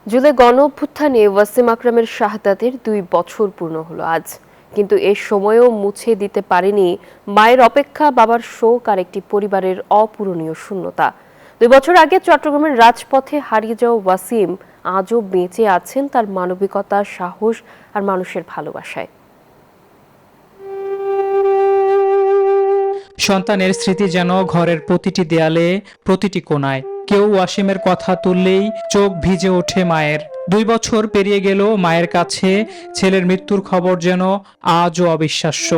জুলাই গণঅভ্যুত্থানে ওয়াসিম আকরামের শাহাদাতের ২ বছর পূর্ণ হলো আজ। কিন্তু এ সময়েও মুছে দিতে পারেনি মায়ের অপেক্ষা, বাবার শোক আর একটি পরিবারের অপূরণীয় শূন্যতা। ২ বছর আগে চট্টগ্রামের রাজপথে হারিয়ে যাওয়া ওয়াসিম আজও বেঁচে আছেন তার মানবিকতা, সাহস আর মানুষের ভালোবাসায়। সন্তানের স্মৃতি যেন ঘরের প্রতিটি দেয়ালে, প্রতিটি কোণায়। কেউ ওয়াসিমের কথা তুললেই চোখ ভিজে ওঠে মায়ের। ২ বছর পেরিয়ে গেল, মায়ের কাছে ছেলের মৃত্যুর খবর যেন আজও অবিশ্বাস্য।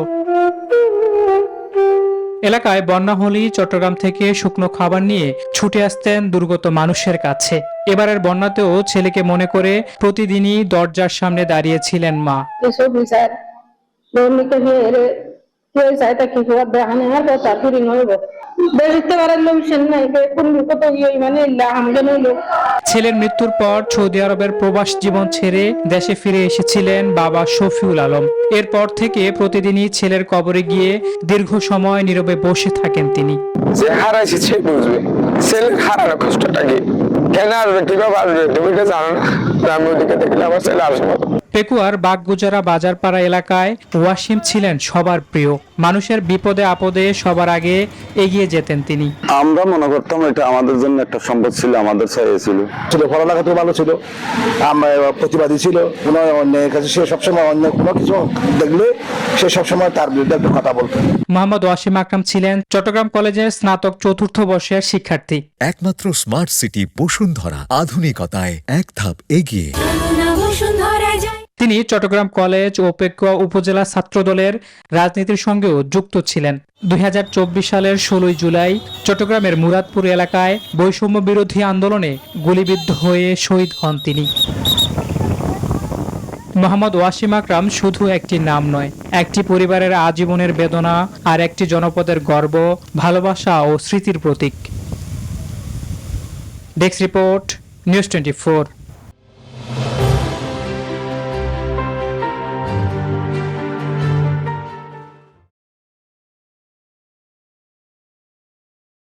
এলাকায় বন্যা হলেই চট্টগ্রাম থেকে শুকনো খাবার নিয়ে ছুটে আসতেন দুর্গত মানুষের কাছে। এবারের বন্যাতেও ছেলেকে মনে করে প্রতিদিনই দরজার সামনে দাঁড়িয়েছিলেন মা। ছেলের মৃত্যুর পর সৌদি আরবের প্রবাস জীবন ছেড়ে দেশে ফিরে এসেছিলেন বাবা শফিউল আলম। এরপর থেকে প্রতিদিনই ছেলের কবরে গিয়ে দীর্ঘ সময় নীরবে বসে থাকেন তিনি। যে হারাইছে সে বুঝবে ছেলের হারানোর কষ্টটা কি, কেন আসবে, কিভাবে আসবে, তুমি এটা জানো না। আমি ওদিকে দেখলে আমার ছেলে আসবো। পেকুয়ার বাগগুজারা বাজারপাড়া এলাকায় ওয়াসিম ছিলেন সবার প্রিয়। মানুষের বিপদে আপদে সবার আগে এগিয়ে যেতেন তিনি। আমরা মনে করতাম এটা আমাদের জন্য একটা সম্পদ ছিল, আমাদের চাইয়ে ছিল। পড়ালেখা তো ভালো ছিল, প্রতিবাদী ছিল। কোনো অন্যের কাছে সে সবসময় অন্য কোনো কিছু দেখলে সে সবসময় তার বিরুদ্ধে একটা কথা বলতো। মোহাম্মদ ওয়াসিম আকরাম ছিলেন চট্টগ্রাম কলেজের স্নাতক চতুর্থ বর্ষের শিক্ষার্থী। একমাত্র স্মার্ট সিটি বসুন্ধরা, আধুনিকতায় এক ধাপ এগিয়ে। তিনি চট্টগ্রাম কলেজ ও পেকুয়া উপজেলা ছাত্রদলের রাজনীতির সঙ্গেও যুক্ত ছিলেন। ২০২৪ সালের ১৬ জুলাই চট্টগ্রামের মুরাদপুর এলাকায় বৈষম্য বিরোধী আন্দোলনে গুলিবিদ্ধ হয়ে শহীদ হন তিনি। মোহাম্মদ ওয়াসিম আকরাম শুধু একটি নাম নয়, একটি পরিবারের আজীবনের বেদনা আর একটি জনপদের গর্ব, ভালোবাসা ও স্মৃতির প্রতীক। Desk report, news 24।